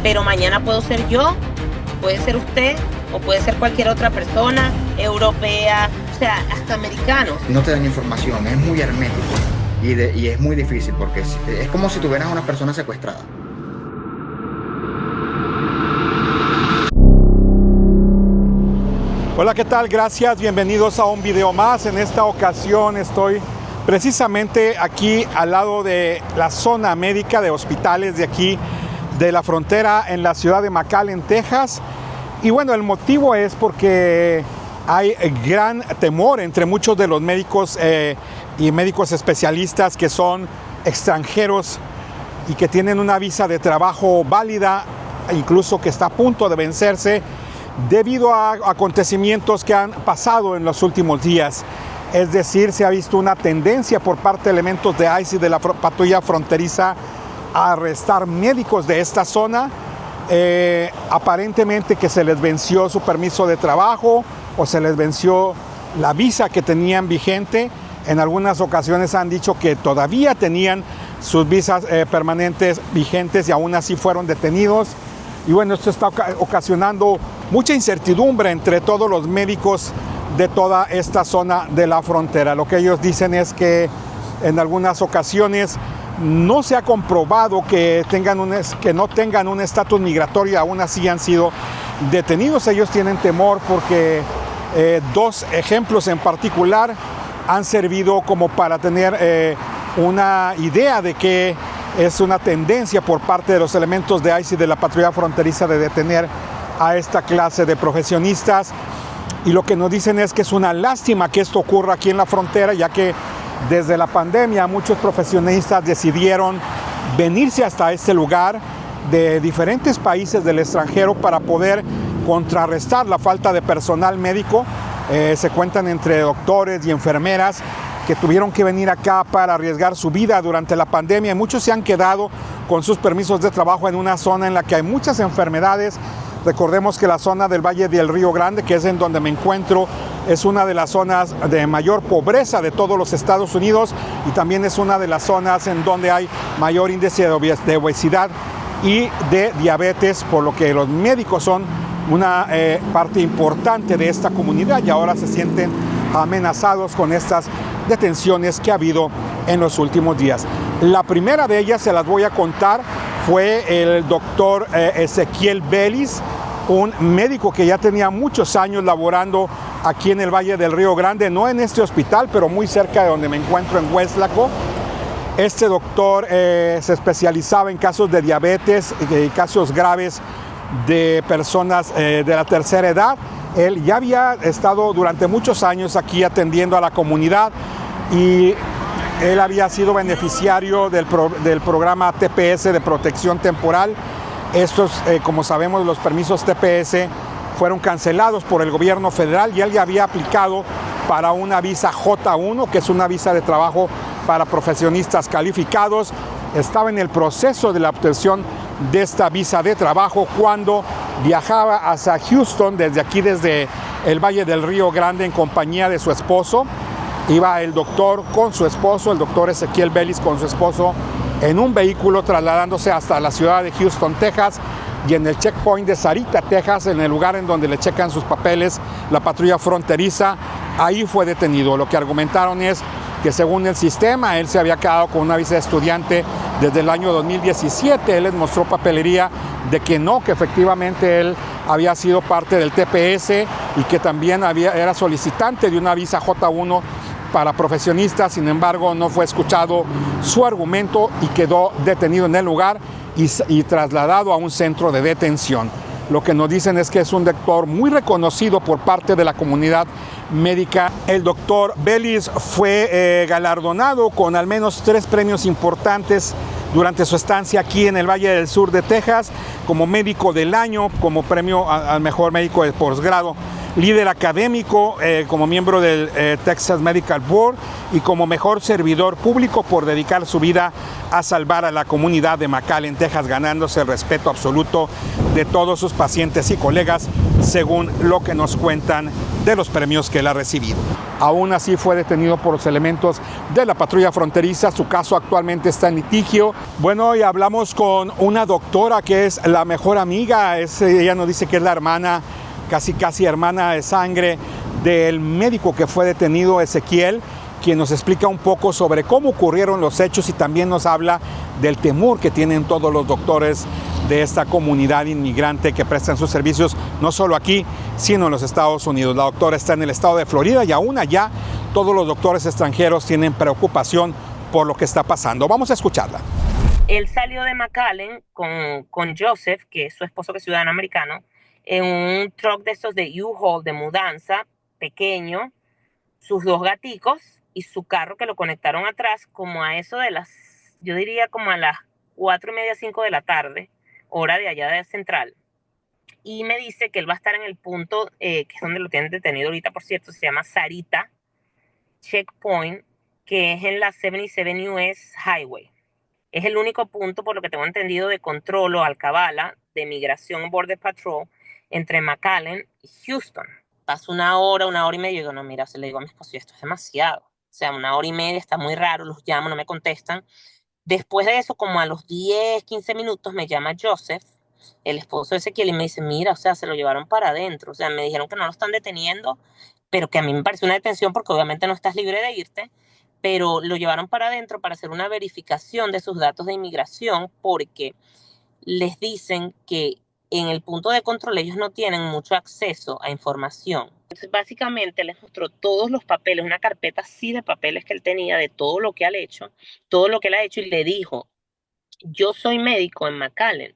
pero mañana puedo ser yo, puede ser usted o puede ser cualquier otra persona, europea, o sea, hasta americanos. No te dan información, es muy hermético y es muy difícil porque es como si tuvieras a una persona secuestrada. Hola, ¿qué tal? Gracias, bienvenidos a un video más. En esta ocasión estoy precisamente aquí al lado de la zona médica de hospitales de aquí, de la frontera en la ciudad de McAllen, Texas. Y bueno, el motivo es porque hay gran temor entre muchos de los médicos y médicos especialistas que son extranjeros y que tienen una visa de trabajo válida, incluso que está a punto de vencerse, debido a acontecimientos que han pasado en los últimos días. Es decir, se ha visto una tendencia por parte de elementos de ICE y de la patrulla fronteriza a arrestar médicos de esta zona, aparentemente que se les venció su permiso de trabajo o se les venció la visa que tenían vigente. En algunas ocasiones han dicho que todavía tenían sus visas permanentes vigentes y aún así fueron detenidos. Y bueno, esto está ocasionando mucha incertidumbre entre todos los médicos de toda esta zona de la frontera. Lo que ellos dicen es que en algunas ocasiones no se ha comprobado que no tengan un estatus migratorio, aún así han sido detenidos. Ellos tienen temor porque dos ejemplos en particular han servido como para tener una idea de que es una tendencia por parte de los elementos de ICE y de la patrulla fronteriza de detener a esta clase de profesionistas. Y lo que nos dicen es que es una lástima que esto ocurra aquí en la frontera, ya que desde la pandemia muchos profesionistas decidieron venirse hasta este lugar de diferentes países del extranjero para poder contrarrestar la falta de personal médico. Se cuentan entre doctores y enfermeras que tuvieron que venir acá para arriesgar su vida durante la pandemia. Muchos se han quedado con sus permisos de trabajo en una zona en la que hay muchas enfermedades. Recordemos que la zona del Valle del Río Grande, que es en donde me encuentro, es una de las zonas de mayor pobreza de todos los Estados Unidos y también es una de las zonas en donde hay mayor índice de obesidad y de diabetes, por lo que los médicos son una parte importante de esta comunidad y ahora se sienten amenazados con estas detenciones que ha habido en los últimos días. La primera de ellas, se las voy a contar, fue el doctor Ezequiel Bellis, un médico que ya tenía muchos años laborando aquí en el Valle del Río Grande, no en este hospital, pero muy cerca de donde me encuentro en Weslaco. Este doctor se especializaba en casos de diabetes y casos graves de personas de la tercera edad. Él ya había estado durante muchos años aquí atendiendo a la comunidad y él había sido beneficiario del programa TPS de protección temporal. Estos, como sabemos, los permisos TPS fueron cancelados por el gobierno federal y él ya había aplicado para una visa J1, que es una visa de trabajo para profesionistas calificados. Estaba en el proceso de la obtención de esta visa de trabajo cuando viajaba hacia Houston, desde el Valle del Río Grande, en compañía de su esposo. Iba el doctor con su esposo, el doctor Ezequiel Bellis con su esposo, en un vehículo trasladándose hasta la ciudad de Houston, Texas, y en el checkpoint de Sarita, Texas, en el lugar en donde le checan sus papeles la patrulla fronteriza, ahí fue detenido. Lo que argumentaron es que según el sistema, él se había quedado con una visa de estudiante desde el año 2017. Él les mostró papelería de que no, que efectivamente él había sido parte del TPS y que también era solicitante de una visa J1 para profesionistas. Sin embargo, no fue escuchado su argumento y quedó detenido en el lugar y trasladado a un centro de detención. Lo que nos dicen es que es un doctor muy reconocido por parte de la comunidad médica. El doctor Bellis fue galardonado con al menos 3 premios importantes durante su estancia aquí en el Valle del Sur de Texas, como médico del año, como premio al mejor médico de posgrado, líder académico como miembro del Texas Medical Board y como mejor servidor público por dedicar su vida a salvar a la comunidad de McAllen, Texas, ganándose el respeto absoluto de todos sus pacientes y colegas, según lo que nos cuentan de los premios que él ha recibido. Aún así fue detenido por los elementos de la patrulla fronteriza. Su caso actualmente está en litigio. Bueno, y hablamos con una doctora que es la mejor amiga. Ella nos dice que es la hermana, casi hermana de sangre del médico que fue detenido, Ezequiel, quien nos explica un poco sobre cómo ocurrieron los hechos y también nos habla del temor que tienen todos los doctores de esta comunidad inmigrante que prestan sus servicios no solo aquí, sino en los Estados Unidos. La doctora está en el estado de Florida y aún allá todos los doctores extranjeros tienen preocupación por lo que está pasando. Vamos a escucharla. Él salió de McAllen con Joseph, que es su esposo, que es ciudadano americano, en un truck de estos de U-Haul, de mudanza, pequeño, sus 2 gaticos y su carro que lo conectaron atrás como a eso de yo diría como a las 4:30, 5 de la tarde, hora de allá de Central. Y me dice que él va a estar en el punto, que es donde lo tienen detenido ahorita, por cierto, se llama Sarita Checkpoint, que es en la 77 US Highway. Es el único punto, por lo que tengo entendido, de control o alcabala de Migración Border Patrol entre McAllen y Houston. Pasa una hora y media, y digo, no, mira, se le digo a mi esposo, esto es demasiado. O sea, 1 hora y media, está muy raro, los llamo, no me contestan. Después de eso, como a los 10, 15 minutos, me llama Joseph, el esposo de Ezequiel, y me dice, mira, o sea, se lo llevaron para adentro. O sea, me dijeron que no lo están deteniendo, pero que a mí me parece una detención porque obviamente no estás libre de irte, pero lo llevaron para adentro para hacer una verificación de sus datos de inmigración porque les dicen que en el punto de control ellos no tienen mucho acceso a información. Entonces, básicamente les mostró todos los papeles, una carpeta así de papeles que él tenía de todo lo que él ha hecho, y le dijo, yo soy médico en McAllen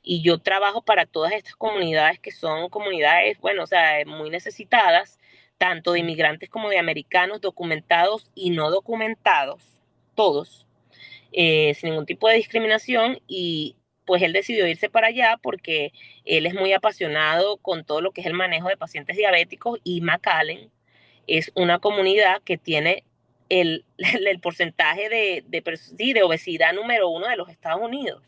y yo trabajo para todas estas comunidades que son comunidades, bueno, o sea, muy necesitadas, tanto de inmigrantes como de americanos, documentados y no documentados, todos, sin ningún tipo de discriminación. Y pues él decidió irse para allá porque él es muy apasionado con todo lo que es el manejo de pacientes diabéticos, y McAllen es una comunidad que tiene el porcentaje de obesidad número 1 de los Estados Unidos.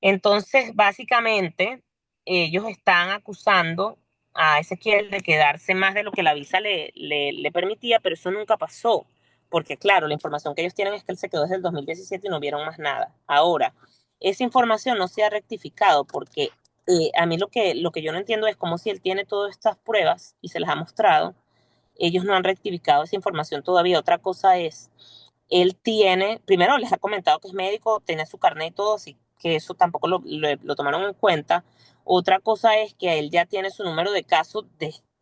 Entonces, básicamente, ellos están acusando a Ezequiel de quedarse más de lo que la visa le permitía, pero eso nunca pasó, porque claro, la información que ellos tienen es que él se quedó desde el 2017 y no vieron más nada. Ahora, esa información no se ha rectificado porque a mí lo que yo no entiendo es cómo, si él tiene todas estas pruebas y se las ha mostrado, ellos no han rectificado esa información todavía. Otra cosa es, él tiene, primero les ha comentado que es médico, tiene su carnet y todo, así que eso tampoco lo tomaron en cuenta. Otra cosa es que él ya tiene su número de caso,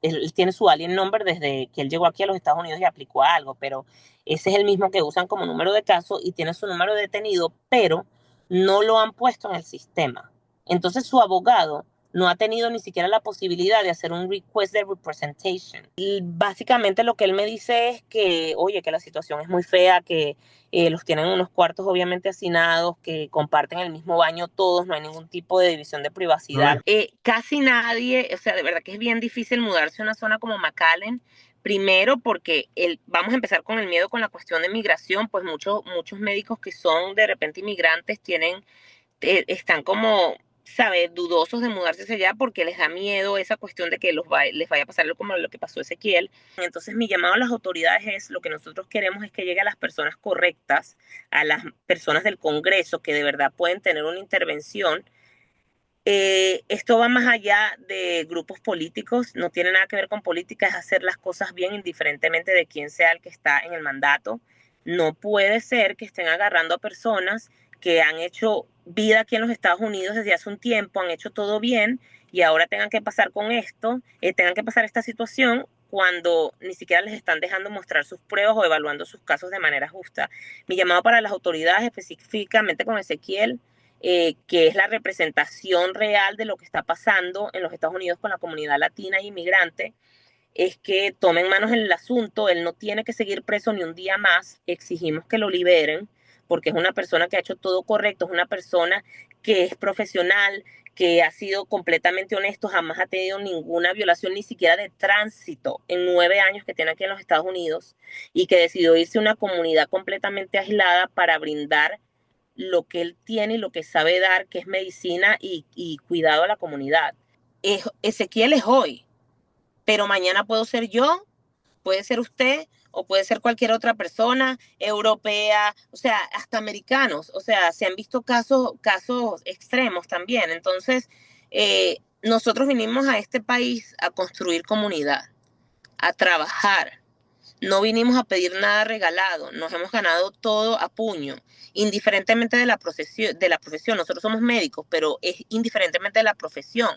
él tiene su alien number desde que él llegó aquí a los Estados Unidos y aplicó a algo, pero ese es el mismo que usan como número de caso, y tiene su número de detenido, pero no lo han puesto en el sistema. Entonces su abogado no ha tenido ni siquiera la posibilidad de hacer un request de representation. Y básicamente lo que él me dice es que, oye, que la situación es muy fea, que los tienen en unos cuartos obviamente hacinados, que comparten el mismo baño todos, no hay ningún tipo de división de privacidad. Casi nadie, o sea, de verdad que es bien difícil mudarse a una zona como McAllen. Primero porque vamos a empezar con el miedo con la cuestión de migración, pues muchos médicos que son de repente inmigrantes están como, ¿sabes?, dudosos de mudarse hacia allá porque les da miedo esa cuestión de que les vaya a pasar como lo que pasó a Ezequiel. Entonces mi llamado a las autoridades es, lo que nosotros queremos es que llegue a las personas correctas, a las personas del Congreso que de verdad pueden tener una intervención. Esto va más allá de grupos políticos, no tiene nada que ver con política, es hacer las cosas bien indiferentemente de quién sea el que está en el mandato. No puede ser que estén agarrando a personas que han hecho vida aquí en los Estados Unidos desde hace un tiempo, han hecho todo bien, y ahora tengan que pasar con esto, tengan que pasar esta situación cuando ni siquiera les están dejando mostrar sus pruebas o evaluando sus casos de manera justa. Mi llamado para las autoridades, específicamente con Ezequiel, que es la representación real de lo que está pasando en los Estados Unidos con la comunidad latina e inmigrante, es que tomen manos en el asunto. Él no tiene que seguir preso ni un día más. Exigimos que lo liberen porque es una persona que ha hecho todo correcto, es una persona que es profesional, que ha sido completamente honesto, jamás ha tenido ninguna violación, ni siquiera de tránsito, en 9 años que tiene aquí en los Estados Unidos, y que decidió irse a una comunidad completamente aislada para brindar lo que él tiene y lo que sabe dar, que es medicina y cuidado a la comunidad. Ezequiel es hoy, pero mañana puedo ser yo, Puede ser usted o puede ser cualquier otra persona, europea, o sea, hasta americanos. O sea, se han visto casos extremos también. Entonces, nosotros vinimos a este país a construir comunidad, a trabajar. No vinimos a pedir nada regalado, nos hemos ganado todo a puño, indiferentemente de la profesión. Nosotros somos médicos, pero es indiferentemente de la profesión.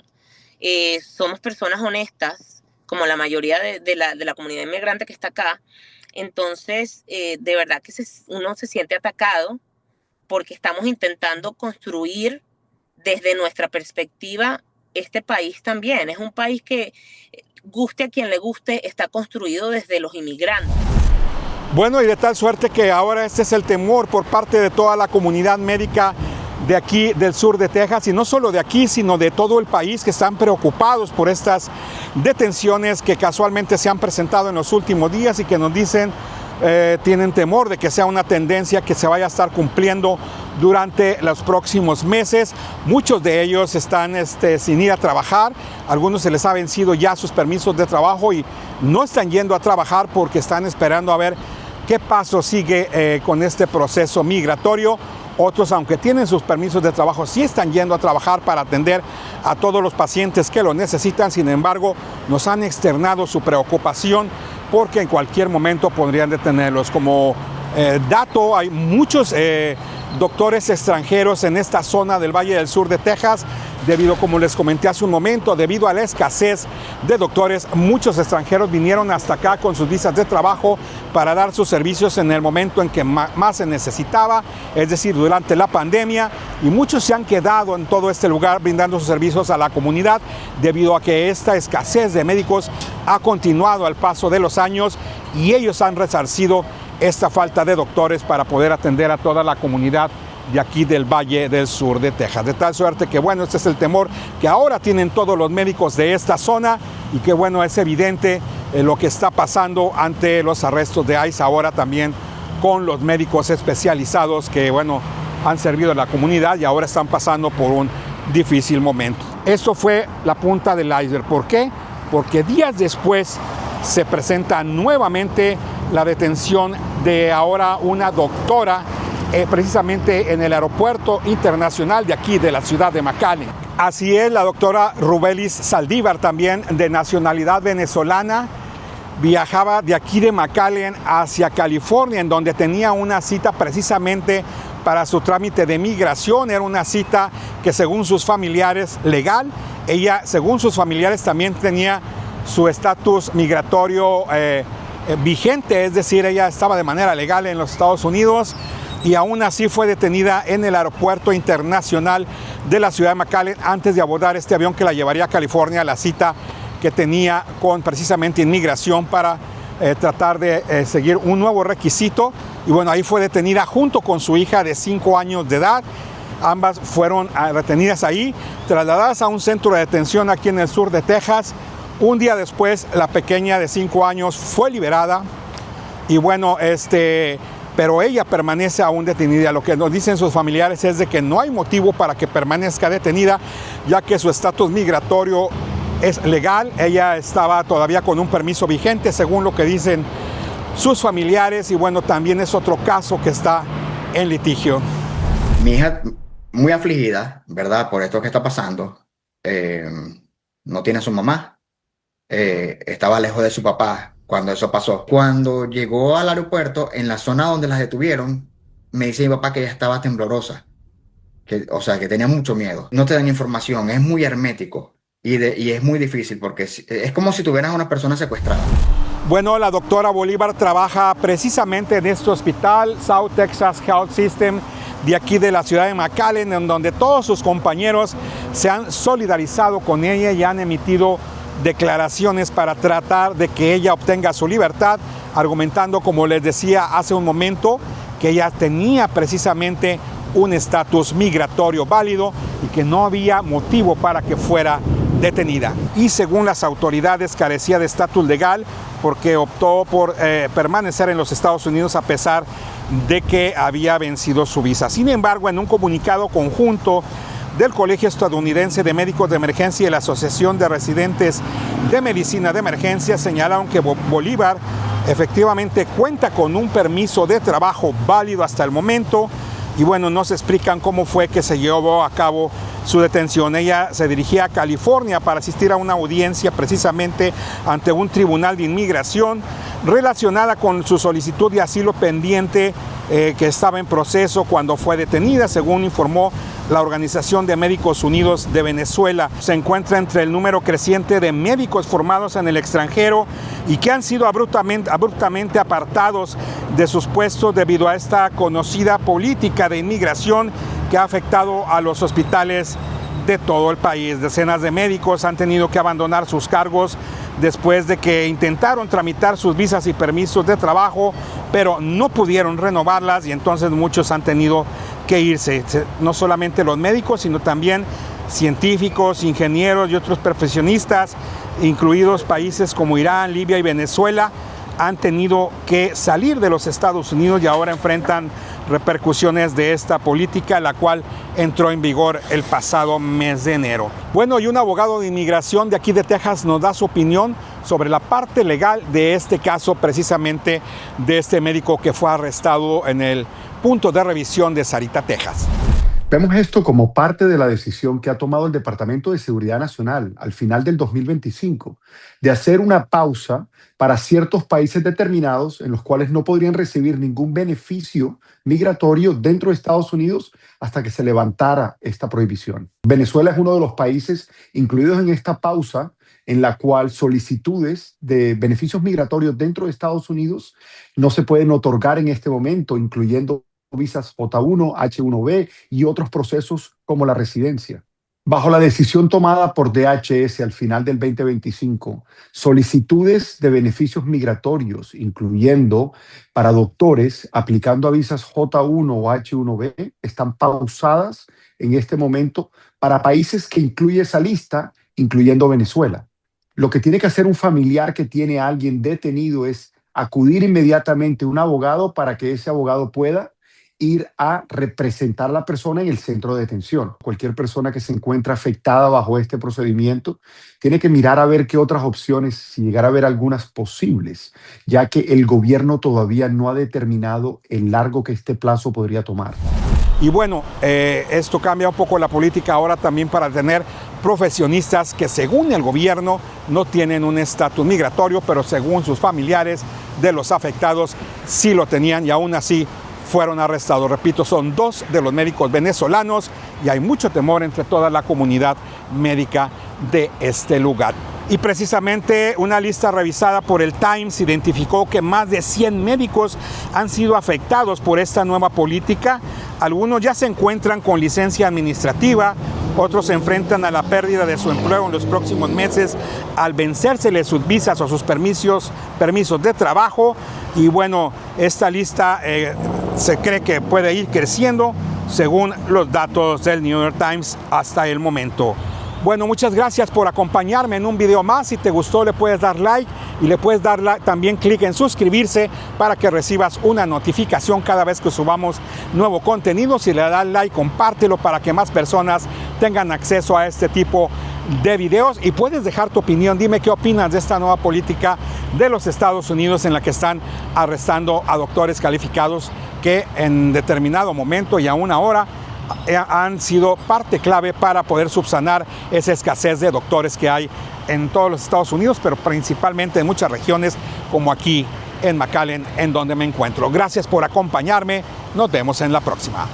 Somos personas honestas, como la mayoría de la comunidad inmigrante que está acá. Entonces, de verdad que uno se siente atacado porque estamos intentando construir desde nuestra perspectiva este país también. Es un país que, guste a quien le guste, está construido desde los inmigrantes. Bueno, y de tal suerte que ahora este es el temor por parte de toda la comunidad médica de aquí del sur de Texas, y no solo de aquí, sino de todo el país, que están preocupados por estas detenciones que casualmente se han presentado en los últimos días y que nos dicen tienen temor de que sea una tendencia que se vaya a estar cumpliendo durante los próximos meses. Muchos de ellos están sin ir a trabajar, algunos se les ha vencido ya sus permisos de trabajo y no están yendo a trabajar porque están esperando a ver qué paso sigue con este proceso migratorio. Otros, aunque tienen sus permisos de trabajo, sí están yendo a trabajar para atender a todos los pacientes que lo necesitan. Sin embargo, nos han externado su preocupación porque en cualquier momento podrían detenerlos. Como dato, hay muchos doctores extranjeros en esta zona del Valle del Sur de Texas, debido, como les comenté hace un momento, debido a la escasez de doctores. Muchos extranjeros vinieron hasta acá con sus visas de trabajo para dar sus servicios en el momento en que más se necesitaba, es decir, durante la pandemia, y muchos se han quedado en todo este lugar brindando sus servicios a la comunidad debido a que esta escasez de médicos ha continuado al paso de los años y ellos han resarcido esta falta de doctores para poder atender a toda la comunidad de aquí del Valle del Sur de Texas. De tal suerte que, bueno, este es el temor que ahora tienen todos los médicos de esta zona y que, bueno, es evidente lo que está pasando ante los arrestos de ICE ahora también con los médicos especializados que, bueno, han servido a la comunidad y ahora están pasando por un difícil momento. Esto fue la punta del iceberg. ¿Por qué? Porque días después se presenta nuevamente la detención de ahora una doctora precisamente en el aeropuerto internacional de aquí, de la ciudad de McAllen. Así es, la doctora Rubelis Saldívar, también de nacionalidad venezolana, viajaba de aquí de McAllen hacia California, en donde tenía una cita precisamente para su trámite de migración. Era una cita que, según sus familiares, legal. Ella, según sus familiares, también tenía su estatus migratorio vigente, es decir, ella estaba de manera legal en los Estados Unidos, y aún así fue detenida en el aeropuerto internacional de la ciudad de McAllen antes de abordar este avión que la llevaría a California a la cita que tenía con precisamente inmigración para tratar de seguir un nuevo requisito. Y bueno, ahí fue detenida junto con su hija de 5 años de edad. Ambas fueron retenidas ahí, trasladadas a un centro de detención aquí en el sur de Texas. Un día después, la pequeña de 5 años fue liberada y bueno, pero ella permanece aún detenida. Lo que nos dicen sus familiares es de que no hay motivo para que permanezca detenida, ya que su estatus migratorio es legal. Ella estaba todavía con un permiso vigente, según lo que dicen sus familiares, y bueno, también es otro caso que está en litigio. Mi hija muy afligida, ¿verdad?, por esto que está pasando. No tiene a su mamá. Estaba lejos de su papá cuando eso pasó. Cuando llegó al aeropuerto, en la zona donde las detuvieron, me dice mi papá que ella estaba temblorosa, o sea, que tenía mucho miedo. No te dan información, es muy hermético y es muy difícil porque es como si tuvieras a una persona secuestrada. Bueno, la doctora Bolívar trabaja precisamente en este hospital, South Texas Health System, de aquí de la ciudad de McAllen, en donde todos sus compañeros se han solidarizado con ella y han emitido declaraciones para tratar de que ella obtenga su libertad, argumentando, como les decía hace un momento, que ella tenía precisamente un estatus migratorio válido y que no había motivo para que fuera detenida. Y según las autoridades, carecía de estatus legal porque optó por permanecer en los Estados Unidos a pesar de que había vencido su visa. Sin embargo, en un comunicado conjunto del Colegio Estadounidense de Médicos de Emergencia y la Asociación de Residentes de Medicina de Emergencia señalaron que Bolívar efectivamente cuenta con un permiso de trabajo válido hasta el momento y bueno, nos explican cómo fue que se llevó a cabo su detención. Ella se dirigía a California para asistir a una audiencia precisamente ante un tribunal de inmigración relacionada con su solicitud de asilo pendiente que estaba en proceso cuando fue detenida, según informó la Organización de Médicos Unidos de Venezuela. Se encuentra entre el número creciente de médicos formados en el extranjero y que han sido abruptamente apartados de sus puestos debido a esta conocida política de inmigración que ha afectado a los hospitales de todo el país. Decenas de médicos han tenido que abandonar sus cargos después de que intentaron tramitar sus visas y permisos de trabajo, pero no pudieron renovarlas y entonces muchos han tenido que irse. No solamente los médicos, sino también científicos, ingenieros y otros profesionistas, incluidos países como Irán, Libia y Venezuela, han tenido que salir de los Estados Unidos y ahora enfrentan repercusiones de esta política, la cual entró en vigor el pasado mes de enero. Bueno, y un abogado de inmigración de aquí de Texas nos da su opinión sobre la parte legal de este caso, precisamente de este médico que fue arrestado en el punto de revisión de Sarita, Texas. Vemos esto como parte de la decisión que ha tomado el Departamento de Seguridad Nacional al final del 2025 de hacer una pausa para ciertos países determinados en los cuales no podrían recibir ningún beneficio migratorio dentro de Estados Unidos hasta que se levantara esta prohibición. Venezuela es uno de los países incluidos en esta pausa en la cual solicitudes de beneficios migratorios dentro de Estados Unidos no se pueden otorgar en este momento, incluyendo visas J1, H1B y otros procesos como la residencia. Bajo la decisión tomada por DHS al final del 2025, solicitudes de beneficios migratorios, incluyendo para doctores aplicando a visas J1 o H1B, están pausadas en este momento para países que incluye esa lista, incluyendo Venezuela. Lo que tiene que hacer un familiar que tiene a alguien detenido es acudir inmediatamente a un abogado para que ese abogado pueda ir a representar a la persona en el centro de detención. Cualquier persona que se encuentra afectada bajo este procedimiento tiene que mirar a ver qué otras opciones, si llegar a ver algunas posibles, ya que el gobierno todavía no ha determinado el largo que este plazo podría tomar. Y bueno, esto cambia un poco la política ahora también para tener profesionistas que según el gobierno no tienen un estatus migratorio, pero según sus familiares de los afectados sí lo tenían y aún así fueron arrestados. Repito, son 2 de los médicos venezolanos y hay mucho temor entre toda la comunidad médica de este lugar. Y precisamente una lista revisada por el Times identificó que más de 100 médicos han sido afectados por esta nueva política. Algunos ya se encuentran con licencia administrativa, otros se enfrentan a la pérdida de su empleo en los próximos meses al vencérseles sus visas o sus permisos de trabajo. Y bueno, esta lista se cree que puede ir creciendo según los datos del New York Times hasta el momento. Bueno, muchas gracias por acompañarme en un video más. Si te gustó, le puedes dar like y le puedes dar también clic en suscribirse para que recibas una notificación cada vez que subamos nuevo contenido. Si le das like, compártelo para que más personas tengan acceso a este tipo de videos y puedes dejar tu opinión. Dime qué opinas de esta nueva política de los Estados Unidos en la que están arrestando a doctores calificados que en determinado momento y aún ahora han sido parte clave para poder subsanar esa escasez de doctores que hay en todos los Estados Unidos, pero principalmente en muchas regiones como aquí en McAllen, en donde me encuentro. Gracias por acompañarme. Nos vemos en la próxima.